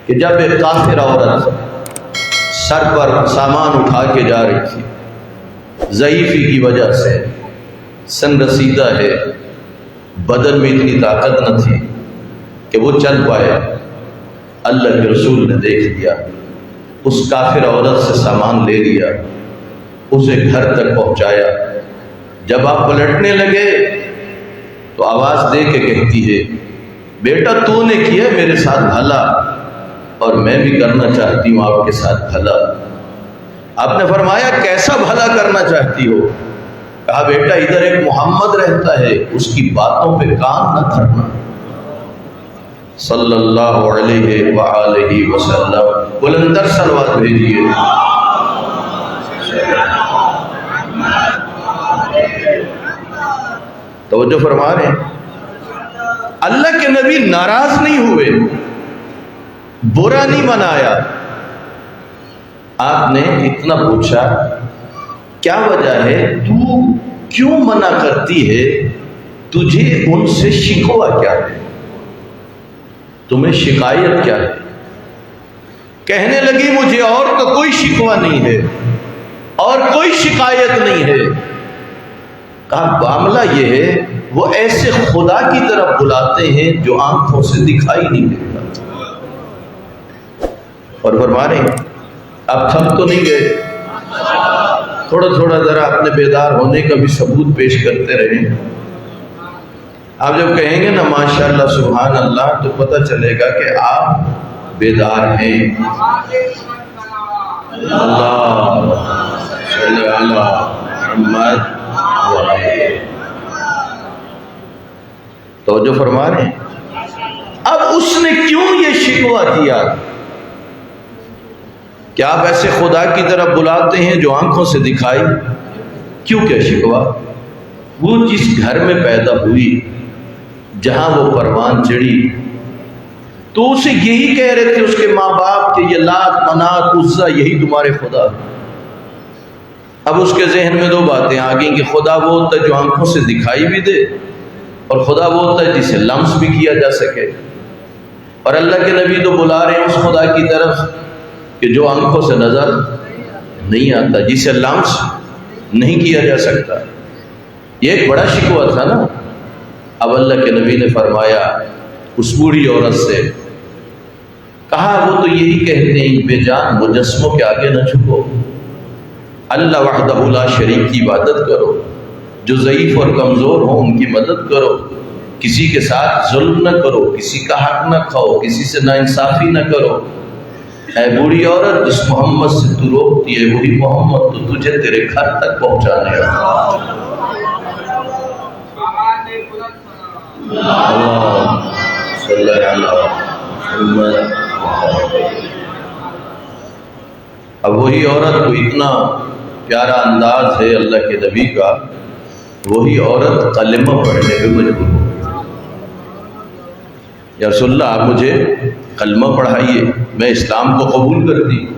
کہ جب ایک کافر عورت سر پر سامان اٹھا کے جا رہی تھی، ضعیفی کی وجہ سے، سن رسیدہ ہے، بدن میں اتنی طاقت نہ تھی کہ وہ چل پائے، اللہ کے رسول نے دیکھ لیا، اس کافر عورت سے سامان لے لیا، اسے گھر تک پہنچایا۔ جب آپ پلٹنے لگے تو آواز دے کے کہتی ہے، بیٹا تو نے کیا میرے ساتھ بھلا اور میں بھی کرنا چاہتی ہوں آپ کے ساتھ بھلا۔ آپ نے فرمایا کیسا بھلا کرنا چاہتی ہو؟ کہا بیٹا ادھر ایک محمد رہتا ہے، اس کی باتوں پہ کان نہ دھرنا، صلی اللہ علیہ وآلہ وسلم۔ بلندر صلوات بھیجیے۔ توجہ فرما رہے ہیں، اللہ کے نبی ناراض نہیں ہوئے، برا نہیں منایا۔ آپ نے اتنا پوچھا کیا وجہ ہے، تو کیوں منع کرتی ہے، تجھے ان سے شکوہ کیا ہے، تمہیں شکایت کیا ہے؟ کہنے لگی مجھے اور کا کوئی شکوہ نہیں ہے اور کوئی شکایت نہیں ہے۔ کہا معاملہ یہ ہے وہ ایسے خدا کی طرف بلاتے ہیں جو آنکھوں سے دکھائی نہیں دیتا۔ اور فرما رہے ہیں اب تھک تو نہیں گئے، تھوڑا تھوڑا ذرا اپنے بیدار ہونے کا بھی ثبوت پیش کرتے رہیں۔ آپ جب کہیں گے نا ماشاءاللہ سبحان اللہ تو پتہ چلے گا کہ آپ بیدار ہیں۔ اللہ صلی علی محمد وآلہ۔ توجہ فرما رہے ہیں، اب اس نے کیوں یہ شکوہ کیا کہ آپ ایسے خدا کی طرف بلاتے ہیں جو آنکھوں سے دکھائی؟ کیوں کیا شکوہ؟ وہ جس گھر میں پیدا ہوئی، جہاں وہ پروان چڑھی، تو اسے یہی کہہ رہے تھے اس کے ماں باپ کہ یہ لات منات عزا یہی تمہارے خدا۔ اب اس کے ذہن میں دو باتیں آ گئیں کہ خدا وہ ہوتا ہے جو آنکھوں سے دکھائی بھی دے، اور خدا وہ ہوتا ہے جسے لمس بھی کیا جا سکے۔ اور اللہ کے نبی تو بلا رہے ہیں اس خدا کی طرف کہ جو آنکھوں سے نظر نہیں آتا، جسے لمس نہیں کیا جا سکتا۔ یہ ایک بڑا شکوہ تھا نا۔ اب اللہ کے نبی نے فرمایا اس بوڑھی عورت سے، کہا وہ تو یہی کہتے ہیں بے جان مجسموں کے آگے نہ جھکو، اللہ وحدہ لا شریک کی عبادت کرو، جو ضعیف اور کمزور ہوں ان کی مدد کرو، کسی کے ساتھ ظلم نہ کرو، کسی کا حق نہ کھاؤ، کسی سے ناانصافی نہ کرو۔ اے بوڑھی عورت جس محمد سے تو روکتی ہے وہی محمد تو تجھے تیرے گھر تک پہنچانے گا۔ اللہ صلی اللہ محمد۔ اب وہی عورت کو اتنا پیارا انداز ہے اللہ کے نبی کا، وہی عورت کلمہ پڑھنے پہ مجبور ہو، یا رسول اللہ آپ مجھے کلمہ پڑھائیے، میں اسلام کو قبول کرتی ہوں۔